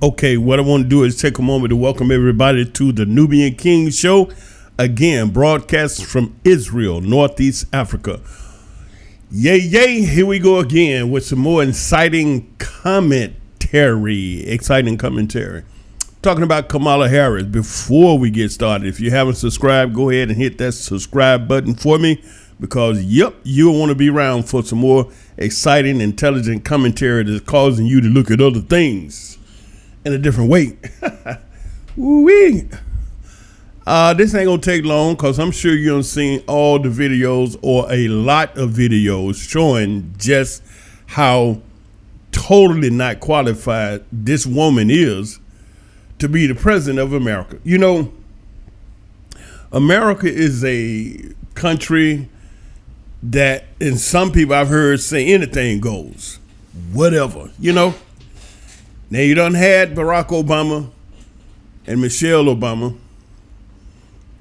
Okay, what I want to do is take a moment to welcome everybody to the Nubian King Show. Again, broadcast from Israel, Northeast Africa. Yay, yay, here we go again with some more exciting commentary. Talking about Kamala Harris. Before we get started, if you haven't subscribed, go ahead and hit that subscribe button for me because, you'll want to be around for some more exciting, intelligent commentary that's causing you to look at other things in a different way. Woo-wee. This ain't gonna take long because I'm sure you done seen all the videos or a lot of videos showing just how totally not qualified this woman is to be the president of America. You know, America is a country that, and some people I've heard say anything goes, whatever, you know. Now, you done had Barack Obama and Michelle Obama,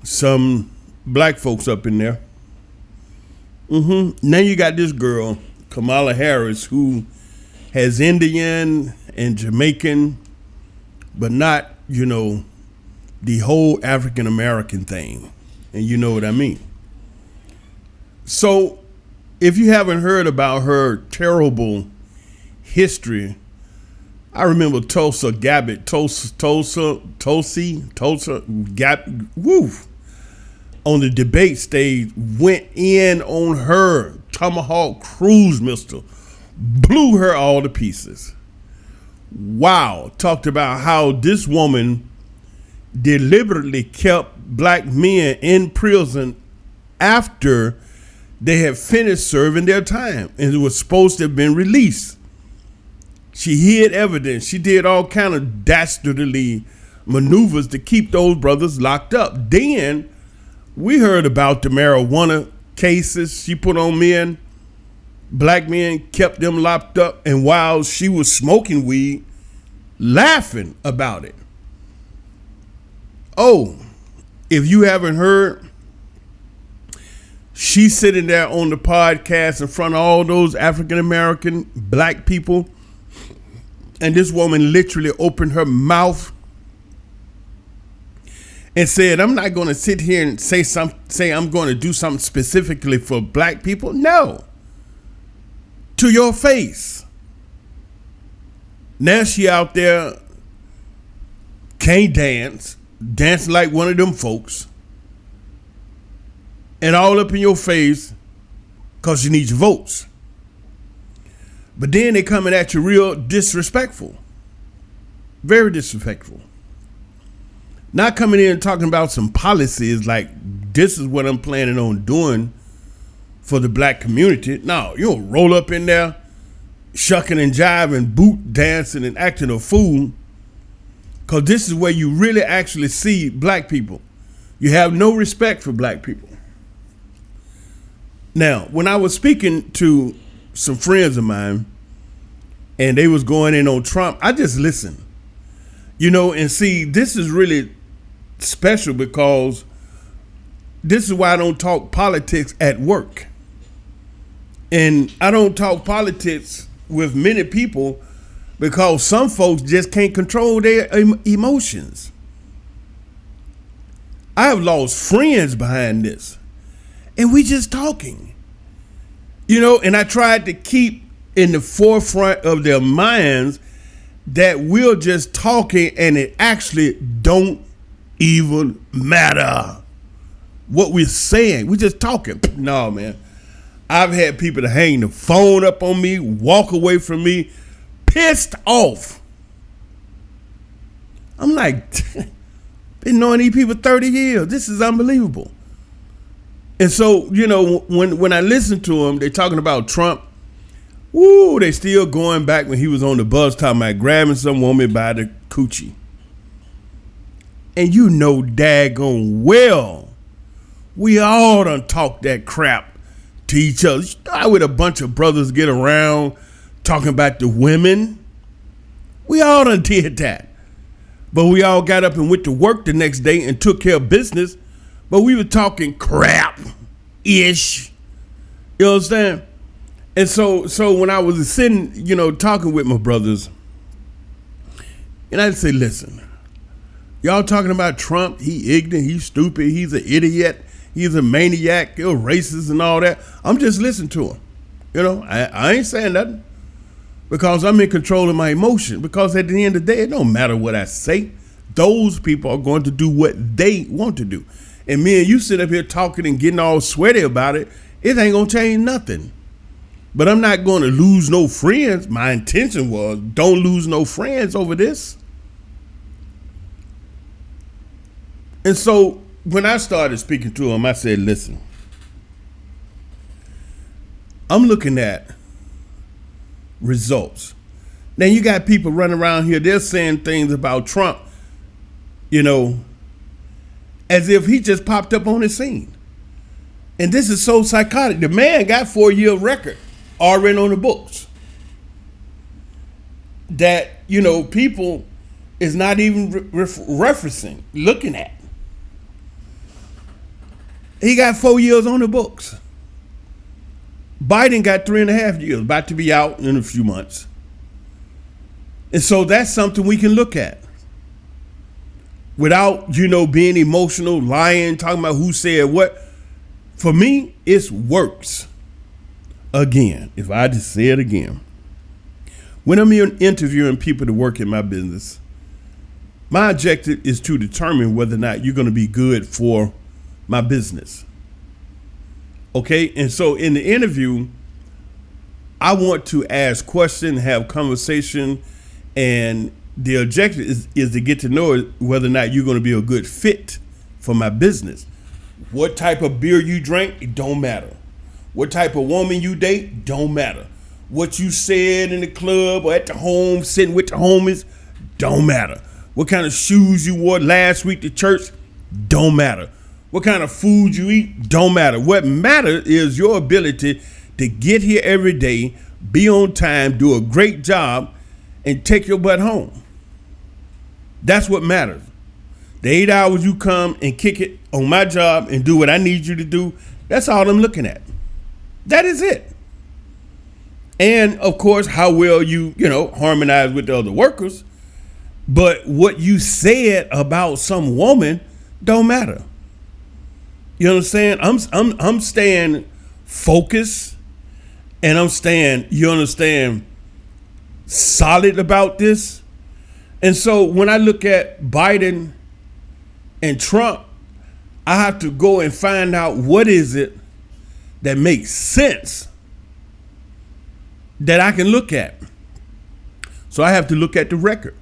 some black folks up in there. Now you got this girl, Kamala Harris, who has Indian and Jamaican, but not, the whole African American thing. And you know what I mean. So, if you haven't heard about her terrible history, I remember Tulsi Gabbard, on the debate stage, went in on her Tomahawk cruise missile, blew her all to pieces. Wow, talked about how this woman deliberately kept black men in prison after they had finished serving their time and it was supposed to have been released. She hid evidence. She did all kind of dastardly maneuvers to keep those brothers locked up. Then we heard about the marijuana cases she put on men. Black men, kept them locked up. And while she was smoking weed, laughing about it. Oh, if you haven't heard, she's sitting there on the podcast in front of all those African-American black people. And this woman literally opened her mouth and said, I'm not going to sit here and say I'm going to do something specifically for black people. No. To your face. Now she out there can't dance like one of them folks. And all up in your face because you need your votes. But then they coming at you real disrespectful. Very disrespectful. Not coming in and talking about some policies like this is what I'm planning on doing for the black community. No, you don't roll up in there shucking and jiving, boot dancing and acting a fool. Because this is where you really actually see black people. You have no respect for black people. Now, when I was speaking to some friends of mine, and they was going in on Trump, I just listened, and see, this is really special because this is why I don't talk politics at work. And I don't talk politics with many people because some folks just can't control their emotions. I have lost friends behind this, and we just talking. And I tried to keep in the forefront of their minds that we're just talking and it actually don't even matter what we're saying. We're just talking. No, man. I've had people to hang the phone up on me, walk away from me, pissed off. I'm like, been knowing these people 30 years. This is unbelievable. And so, when I listen to them, they're talking about Trump. Woo, they still going back when he was on the bus talking about grabbing some woman by the coochie. And daggone well, we all done talk that crap to each other. How would a bunch of brothers get around talking about the women? We all done did that. But we all got up and went to work the next day and took care of business. But we were talking crap-ish. You understand? And so when I was sitting, talking with my brothers, And I'd say, listen, y'all talking about Trump, he ignorant, he's stupid, he's an idiot, he's a maniac, he's racist and all that. I'm just listening to him. I ain't saying nothing because I'm in control of my emotion. Because at the end of the day, it don't matter what I say. Those people are going to do what they want to do. And me and you sit up here talking and getting all sweaty about it, it ain't going to change nothing. But I'm not going to lose no friends. My intention was don't lose no friends over this. And so when I started speaking to him, I said, listen, I'm looking at results. Now you got people running around here, they're saying things about Trump, as if he just popped up on the scene. And this is so psychotic. The man got 4-year record already on the books that, people is not even referencing, looking at. He got 4 years on the books. Biden got 3.5 years, about to be out in a few months. And so that's something we can look at without, being emotional, lying, talking about who said what. For me, it's works. Again, if I just say it again, when I'm interviewing people to work in my business, my objective is to determine whether or not you're going to be good for my business. Okay, and so in the interview, I want to ask questions, have conversation, and the objective is to get to know whether or not you're going to be a good fit for my business. What type of beer you drink, it don't matter. What type of woman you date, don't matter. What you said in the club or at the home, sitting with the homies, don't matter. What kind of shoes you wore last week to church, don't matter. What kind of food you eat, don't matter. What matters is your ability to get here every day, be on time, do a great job, and take your butt home. That's what matters. The 8 hours you come and kick it on my job and do what I need you to do, that's all I'm looking at. That is it. And of course, how well you harmonize with the other workers. But what you said about some woman don't matter. You understand? I'm staying focused, and I'm staying, solid about this. And so when I look at Biden and Trump, I have to go and find out what is it that makes sense that I can look at. So I have to look at the record.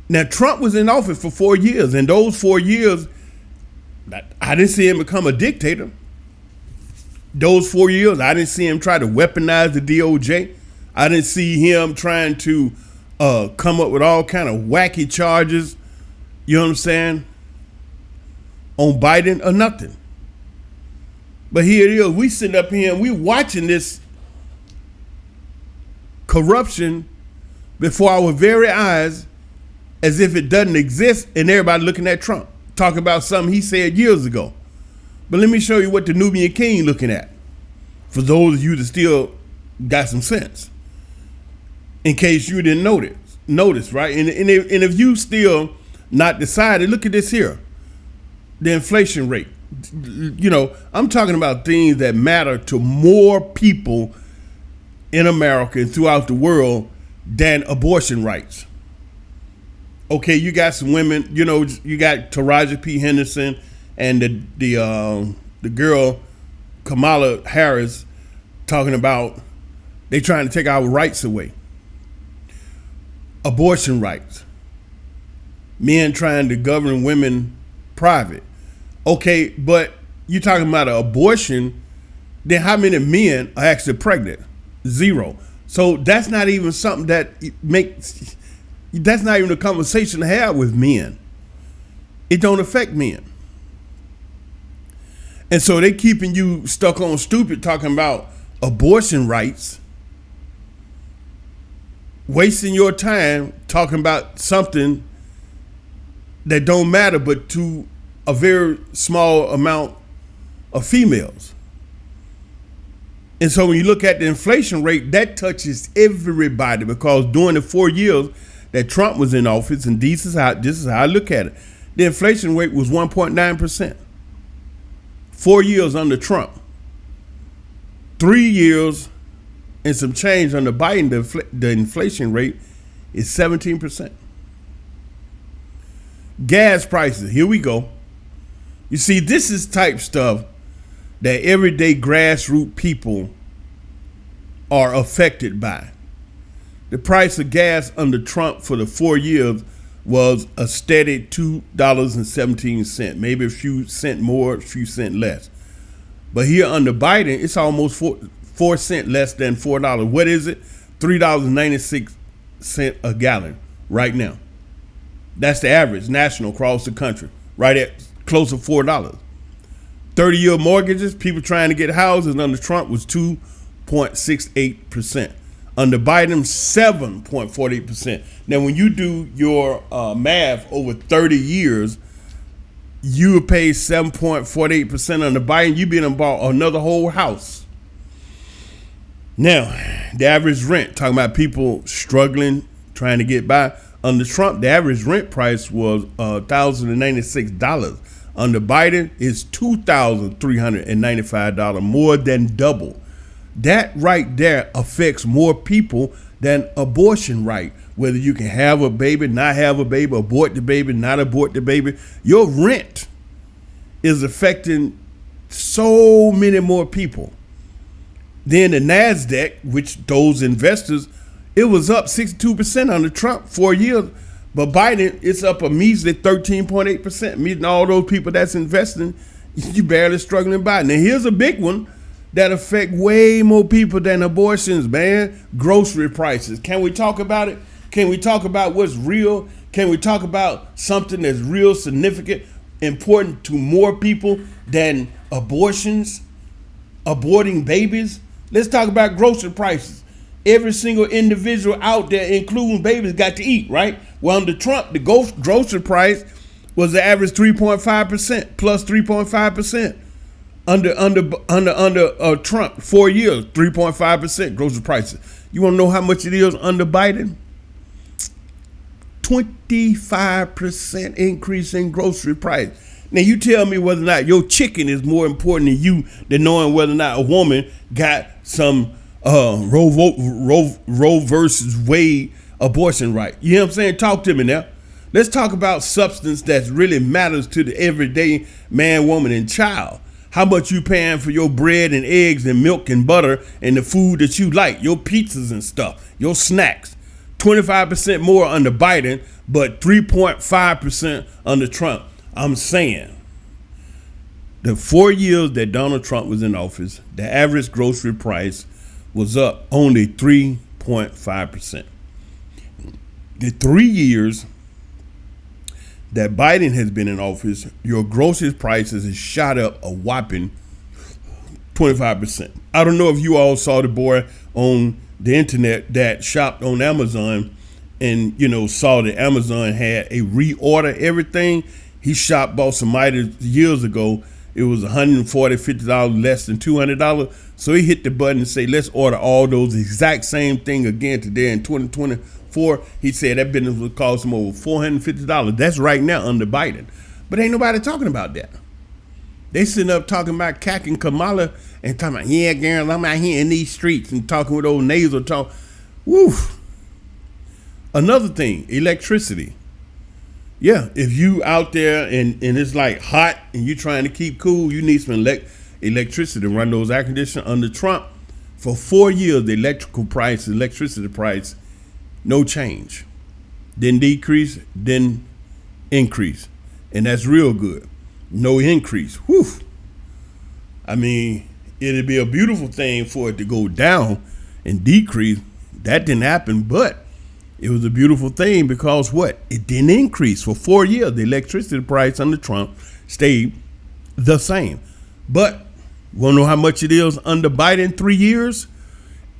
Now, Trump was in office for 4 years, and those 4 years, I didn't see him become a dictator. Those 4 years, I didn't see him try to weaponize the DOJ. I didn't see him trying to come up with all kind of wacky charges, you know what I'm saying, on Biden or nothing. But here it is, we sitting up here and we watching this corruption before our very eyes as if it doesn't exist, and everybody looking at Trump, talking about something he said years ago. But let me show you what the Nubian King looking at, for those of you that still got some sense, in case you didn't notice, right? And if you still not decided, look at this here, the inflation rate. I'm talking about things that matter to more people in America and throughout the world than abortion rights. Okay, you got some women, you got Taraji P. Henderson and the girl Kamala Harris talking about they trying to take our rights away. Abortion rights. Men trying to govern women private. Okay, but you talking about an abortion, then how many men are actually pregnant? 0. So that's not even something that that's not even a conversation to have with men. It don't affect men. And so they keeping you stuck on stupid talking about abortion rights, wasting your time talking about something that don't matter but to a very small amount of females. And so when you look at the inflation rate, that touches everybody, because during the 4 years that Trump was in office, and this is how I look at it. The inflation rate was 1.9%. 4 years under Trump. 3 years and some change under Biden, the inflation rate is 17%. Gas prices, here we go. You see, this is type stuff that everyday grassroots people are affected by. The price of gas under Trump for the 4 years was a steady $2.17, maybe a few cents more, a few cents less. But here under Biden, it's almost 4 cents less than $4. What is it? $3.96 a gallon right now. That's the average national across the country, right at close to $4. 30-year mortgages, people trying to get houses under Trump was 2.68%. Under Biden, 7.48%. Now, when you do your math over 30 years, you would pay 7.48% under Biden. You've been bought another whole house. Now, the average rent, talking about people struggling, trying to get by. Under Trump, the average rent price was $1,096. Under Biden, it's $2,395, more than double. That right there affects more people than abortion right. Whether you can have a baby, not have a baby, abort the baby, not abort the baby. Your rent is affecting so many more people. Then the NASDAQ, which those investors, it was up 62% under Trump 4 years. But Biden, it's up a measly 13.8%. Meaning all those people that's investing, you barely struggling by. Now here's a big one that affect way more people than abortions, man. Grocery prices. Can we talk about it? Can we talk about what's real? Can we talk about something that's real, significant, important to more people than abortions, aborting babies? Let's talk about grocery prices. Every single individual out there, including babies, got to eat, right? Well, under Trump, the grocery price was the average 3.5%, plus 3.5%. Under Trump, 4 years, 3.5% grocery prices. You want to know how much it is under Biden? 25% increase in grocery price. Now you tell me whether or not your chicken is more important to you than knowing whether or not a woman got some Roe versus Wade abortion right. You know what I'm saying? Talk to me now. Let's talk about substance that really matters to the everyday man, woman, and child. How much you paying for your bread and eggs and milk and butter and the food that you like, your pizzas and stuff, your snacks. 25% more under Biden, but 3.5% under Trump. I'm saying the 4 years that Donald Trump was in office, the average grocery price was up only 3.5%. The 3 years that Biden has been in office, your grocery prices has shot up a whopping 25%. I don't know if you all saw the boy on the internet that shopped on Amazon and, saw that Amazon had a reorder everything. He bought some items years ago. It was $140, $50 less than $200. So he hit the button and say, let's order all those exact same thing again today in 2024. He said that business would cost him over $450. That's right now under Biden. But ain't nobody talking about that. They sitting up talking about CAC and Kamala and talking about, yeah, girl, I'm out here in these streets and talking with old nasal talk. Woo. Another thing, electricity. Yeah, if you out there and it's like hot and you trying to keep cool, you need some electricity to run those air conditioners. Under Trump, for 4 years, the electricity price, no change. Didn't decrease, didn't increase. And that's real good. No increase. Whew. I mean, it'd be a beautiful thing for it to go down and decrease. That didn't happen, but it was a beautiful thing because what? It didn't increase. For 4 years, the electricity price under Trump stayed the same. But want to know how much it is under Biden 3 years?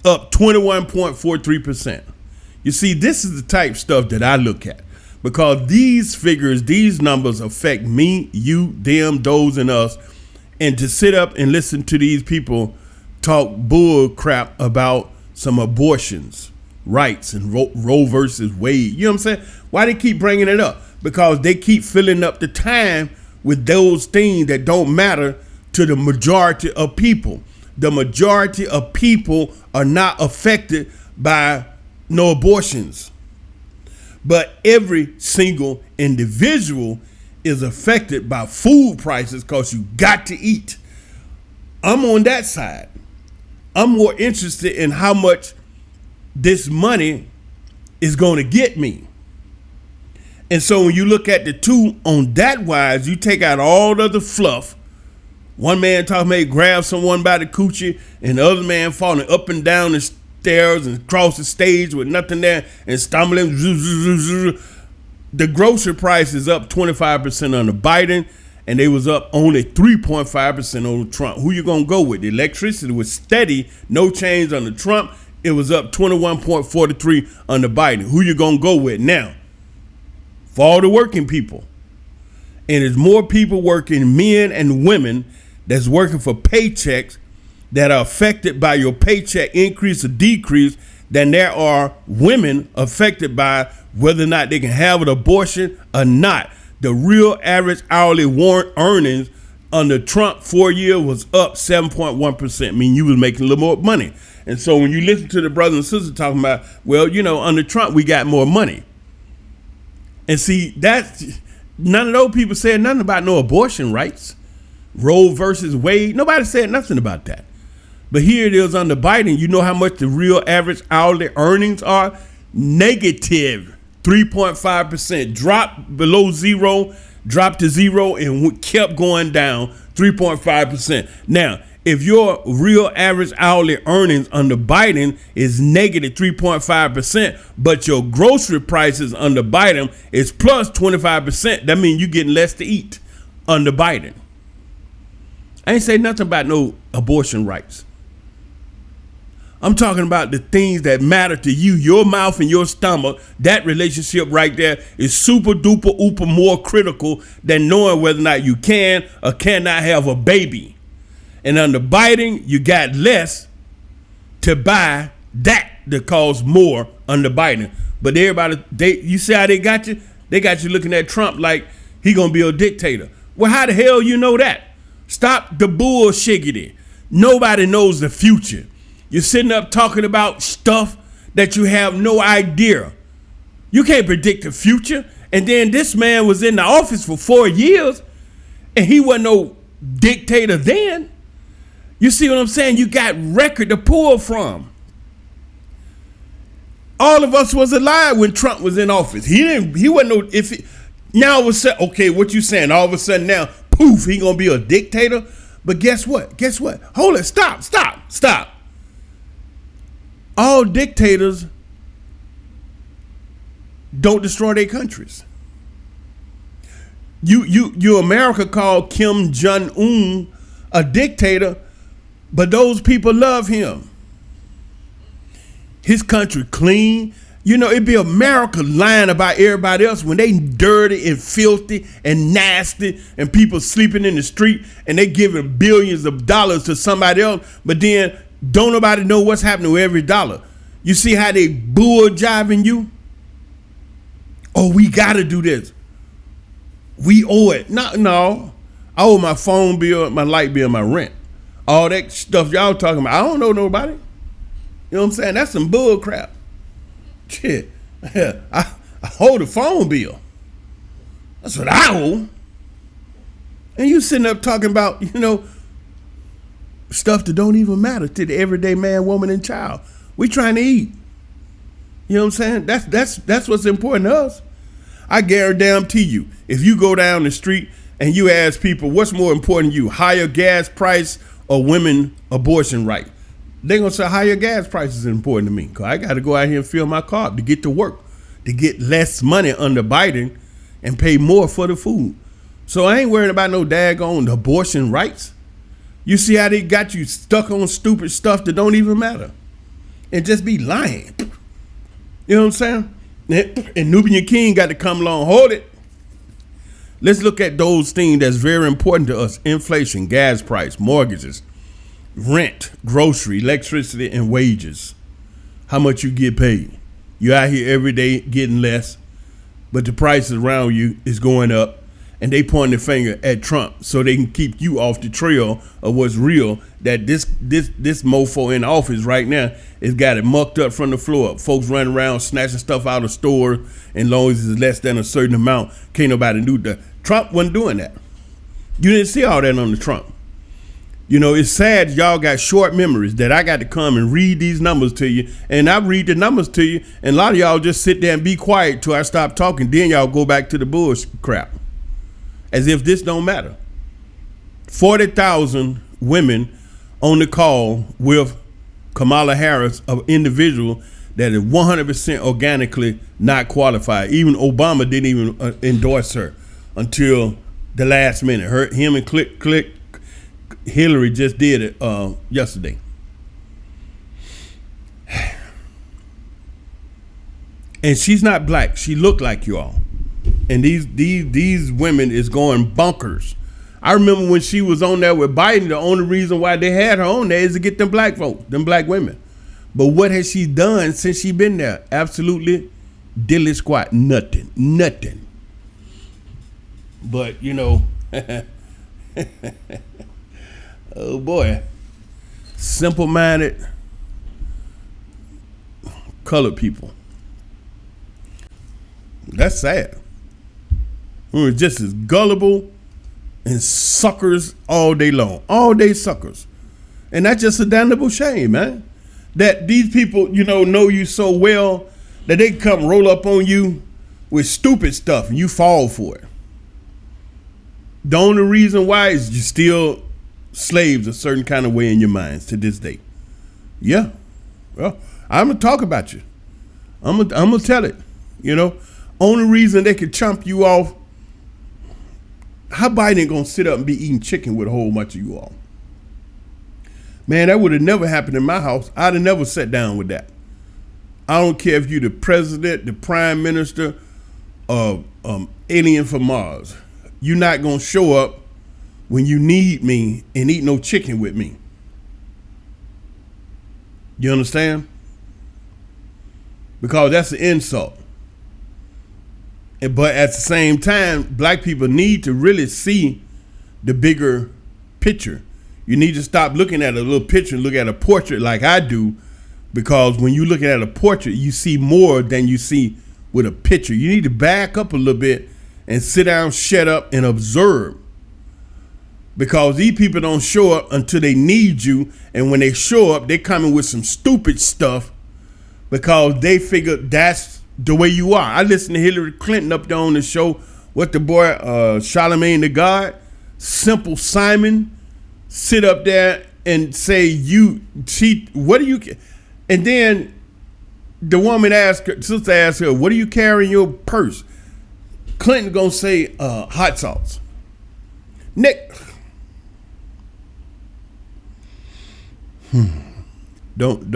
Up 21.43%. You see, this is the type of stuff that I look at because these figures, these numbers affect me, you, them, those, and us. And to sit up and listen to these people talk bull crap about some abortions, rights and Roe versus Wade. You know what I'm saying? Why they keep bringing it up? Because they keep filling up the time with those things that don't matter to the majority of people. The majority of people are not affected by no abortions. But every single individual is affected by food prices because you got to eat. I'm on that side. I'm more interested in how much this money is going to get me. And so when you look at the two on that wise, you take out all of the fluff. One man talking about he grabbed someone by the coochie, and the other man falling up and down the stairs and across the stage with nothing there and stumbling. The grocery price is up 25% on the Biden, and they was up only 3.5% on Trump. Who you gonna go with? The electricity was steady, no change on the Trump. It was up 21.43 on the Biden. Who you gonna go with now? For all the working people. And there's more people working, men and women, that's working for paychecks that are affected by your paycheck increase or decrease than there are women affected by whether or not they can have an abortion or not. The real average hourly earnings under Trump 4 years was up 7.1%. I mean, you was making a little more money. And so when you listen to the brothers and sisters talking about, well, you know, under Trump, we got more money. And see, that's none of those people said nothing about no abortion rights. Roe versus Wade. Nobody said nothing about that. But here it is under Biden. You know how much the real average hourly earnings are? Negative 3.5%. Dropped below zero, dropped to zero, and kept going down 3.5%. Now, if your real average hourly earnings under Biden is negative 3.5%, but your grocery prices under Biden is plus 25%, that means you're getting less to eat under Biden. I ain't say nothing about no abortion rights. I'm talking about the things that matter to you, your mouth and your stomach. That relationship right there is super duper ooper more critical than knowing whether or not you can or cannot have a baby. And under Biden, you got less to buy that costs more under Biden. But everybody, you see how they got you? They got you looking at Trump like he gonna be a dictator. Well, how the hell you know that? Stop the bullshiggity. Nobody knows the future. You're sitting up talking about stuff that you have no idea. You can't predict the future. And then this man was in the office for 4 years and he wasn't no dictator then. You see what I'm saying? You got record to pull from. All of us was alive when Trump was in office. He wasn't no, now all of a sudden, okay, what you saying? All of a sudden now, poof, he gonna be a dictator. But guess what? Hold it, stop. All dictators don't destroy their countries. You America called Kim Jong-un a dictator, but those people love him. His country clean. You know, it'd be America lying about everybody else when they dirty and filthy and nasty and people sleeping in the street and they giving billions of dollars to somebody else, but then don't nobody know what's happening with every dollar. You see how they bull jiving you? Oh, we got to do this. We owe it. No. I owe my phone bill, my light bill, my rent. All that stuff y'all talking about. I don't know nobody. You know what I'm saying? That's some bull crap. Shit. I owe the phone bill. That's what I owe. And you sitting up talking about, you know, stuff that don't even matter to the everyday man, woman, and child. We trying to eat. You know what I'm saying? That's what's important to us. I guarantee you, if you go down the street and you ask people what's more important to you, higher gas price or women abortion right, they're gonna say higher gas prices is important to me because I got to go out here and fill my car to get to work, to get less money under Biden and pay more for the food. So I ain't worried about no daggone abortion rights. You see how they got you stuck on stupid stuff that don't even matter and just be lying. You know what I'm saying? And Nubian King got to come along, hold it. Let's look at those things that's very important to us. Inflation, gas price, mortgages, rent, grocery, electricity, and wages. How much you get paid. You're out here every day getting less, but the prices around you is going up, and they point the finger at Trump so they can keep you off the trail of what's real. That this mofo in office right now has got it mucked up from the floor up. Folks running around snatching stuff out of stores, and long as it's less than a certain amount, can't nobody do that. Trump wasn't doing that. You didn't see all that on the Trump. You know, it's sad y'all got short memories that I got to come and read these numbers to you, and I read the numbers to you, and a lot of y'all just sit there and be quiet till I stop talking. Then y'all go back to the bullshit crap, as if this don't matter. 40,000 women on the call with Kamala Harris, an individual that is 100% organically not qualified. Even Obama didn't even endorse her until the last minute. Him and Click Hillary just did it yesterday. And she's not black. She looked like you all. And these women is going bonkers. I remember when she was on there with Biden, the only reason why they had her on there is to get them black folks, them black women. But what has she done since she been there? Absolutely dilly squat. Nothing. But, you know, oh boy, simple-minded colored people. That's sad. We're just as gullible and suckers all day long. All day suckers. And that's just a damnable shame, man. That these people, you know you so well that they come roll up on you with stupid stuff and you fall for it. The only reason why is you still slaves a certain kind of way in your minds to this day. Yeah. Well, I'm going to talk about you. I'm going to tell it. You know, only reason they could chomp you off, how Biden going to sit up and be eating chicken with a whole bunch of you all? Man, that would have never happened in my house. I'd have never sat down with that. I don't care if you're the president, the prime minister, alien from Mars. You're not going to show up when you need me and eat no chicken with me. You understand? Because that's an insult. But at the same time, black people need to really see the bigger picture. You need to stop looking at a little picture and look at a portrait like I do, because when you're looking at a portrait, you see more than you see with a picture. You need to back up a little bit and sit down, shut up, and observe. Because these people don't show up until they need you, and when they show up, they coming with some stupid stuff because they figure that's the way you are. I listened to Hillary Clinton up there on the show with the boy Charlemagne the God, Simple Simon, sit up there and say what do you, and then the woman sister asked her, what do you carry in your purse? Clinton gonna say hot sauce. Nick, don't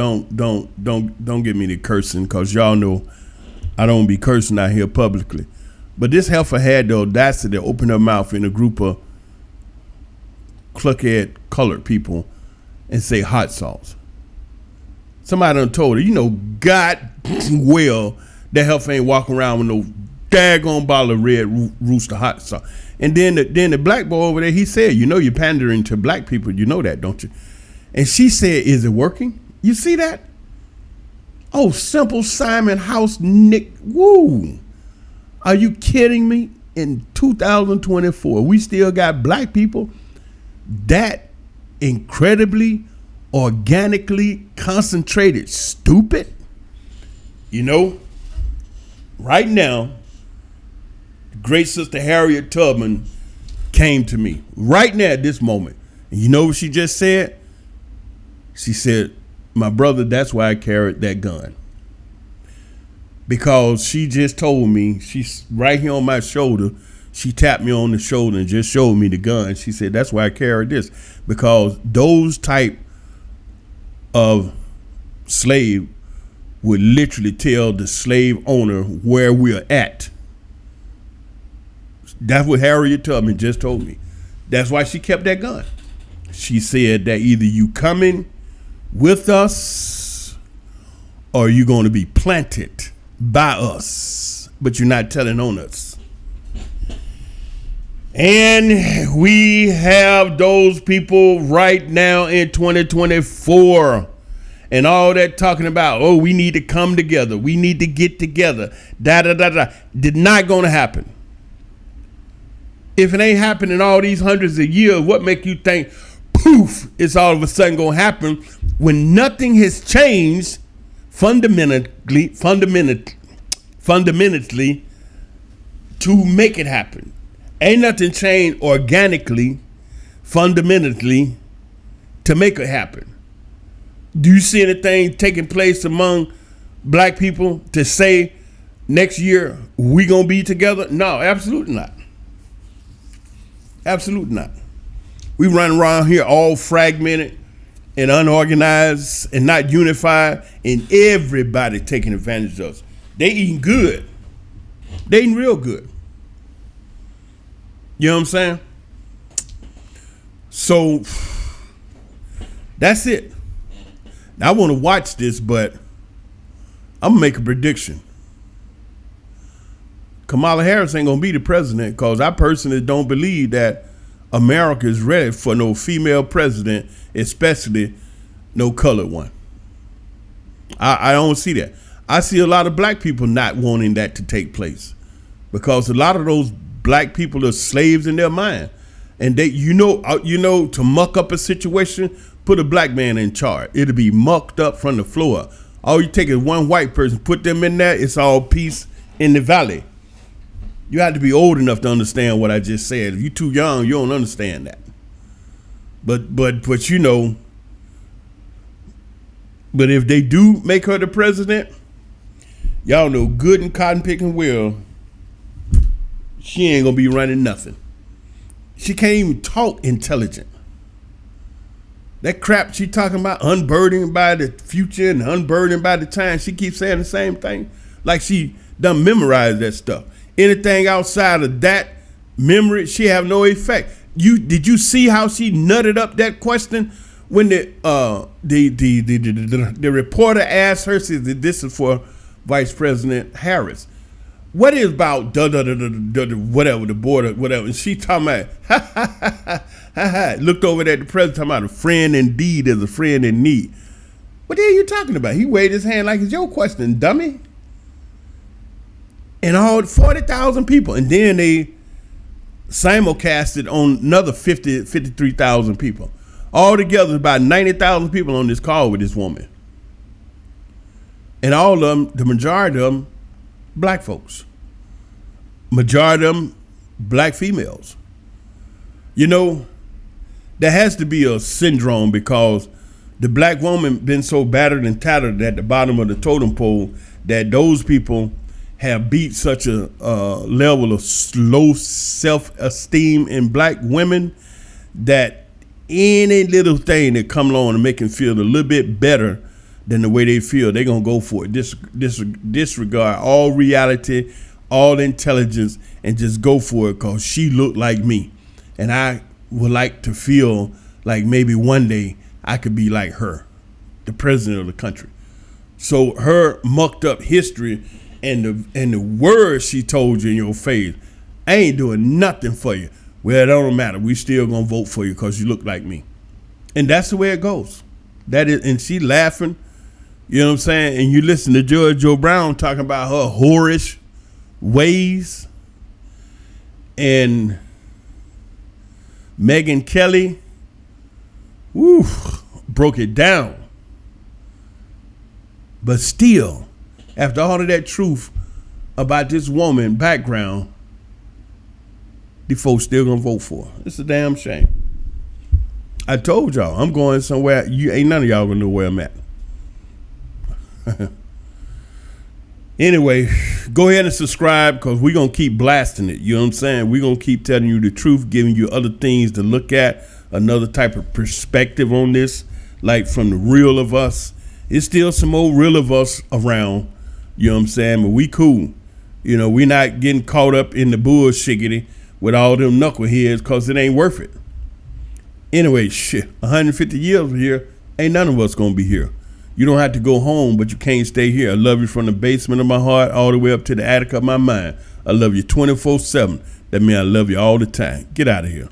get me to cursing, because y'all know I don't be cursing out here publicly. But this heifer had the audacity to open her mouth in a group of cluckhead colored people and say hot sauce. Somebody done told her, God well, that heifer ain't walking around with no daggone bottle of Red Rooster hot sauce. And then the black boy over there, he said, you're pandering to black people. You know that, don't you? And she said, is it working? You see that? Oh, Simple Simon House Nick. Woo. Are you kidding me? In 2024, we still got black people that incredibly, organically concentrated stupid? Right now, great sister Harriet Tubman came to me right now at this moment. And you know what she just said? She said, my brother, that's why I carried that gun. Because she just told me, she's right here on my shoulder. She tapped me on the shoulder and just showed me the gun. She said, that's why I carried this. Because those type of slave would literally tell the slave owner where we're at. That's what Harriet Tubman just told me. That's why she kept that gun. She said that either you coming with us or you're going to be planted by us, but you're not telling on us. And we have those people right now in 2024 and all that talking about, oh, we need to come together. We need to get together. Did not going to happen. If it ain't happening all these hundreds of years, what make you think, poof, it's all of a sudden going to happen when nothing has changed fundamentally to make it happen? Ain't nothing changed organically, fundamentally, to make it happen. Do you see anything taking place among black people to say next year we gonna be together? No, absolutely not. Absolutely not. We run around here all fragmented and unorganized and not unified, and everybody taking advantage of us. They eating good. They eating real good. You know what I'm saying? So that's it. Now, I want to watch this, but I'm gonna make a prediction. Kamala Harris ain't gonna be the president, because I personally don't believe that America is ready for no female president, especially no colored one. I don't see that. I see a lot of black people not wanting that to take place, because a lot of those black people are slaves in their mind, and they, to muck up a situation, put a black man in charge. It'll be mucked up from the floor. All you take is one white person, put them in there. It's all peace in the valley. You have to be old enough to understand what I just said. If you're too young, you don't understand that. But if they do make her the president, y'all know good and cotton picking well, she ain't gonna be running nothing. She can't even talk intelligent. That crap she talking about, unburdened by the future and unburdened by the time, she keeps saying the same thing, like she done memorized that stuff. Anything outside of that memory, she have no effect. Did you see how she nutted up that question when the reporter asked her, says that this is for Vice President Harris. What is about whatever, the border, whatever? And she talking about, looked over at the president talking about a friend indeed is a friend in need. What the hell are you talking about? He waved his hand like it's your question, dummy. And all 40,000 people. And then they simulcast it on another 53,000 people. Altogether, about 90,000 people on this call with this woman. And all of them, the majority of them, black folks. Majority of them, black females. You know, there has to be a syndrome, because the black woman been so battered and tattered at the bottom of the totem pole that those people have beat such a level of low self-esteem in black women that any little thing that come along and make them feel a little bit better than the way they feel, they're going to go for it. Disregard all reality, all intelligence, and just go for it because she looked like me. And I would like to feel like maybe one day I could be like her, the president of the country. So her mucked up history and the words she told you in your face, I ain't doing nothing for you. Well, it don't matter. We still going to vote for you because you look like me. And that's the way it goes. That is, and she laughing. You know what I'm saying? And you listen to Judge Joe Brown talking about her whorish ways. And Megyn Kelly, woo, broke it down. But still, after all of that truth about this woman background, the folks still gonna vote for her. It's a damn shame. I told y'all, I'm going somewhere. You ain't none of y'all gonna know where I'm at. Anyway, go ahead and subscribe, because we're going to keep blasting it. You know what I'm saying? We're going to keep telling you the truth, giving you other things to look at, another type of perspective on this, like from the real of us. It's still some old real of us around, you know what I'm saying? But we cool. You know, we not getting caught up in the bullshiggity with all them knuckleheads, because it ain't worth it. Anyway, shit, 150 years from here, ain't none of us going to be here. You don't have to go home, but you can't stay here. I love you from the basement of my heart all the way up to the attic of my mind. I love you 24/7. That means I love you all the time. Get out of here.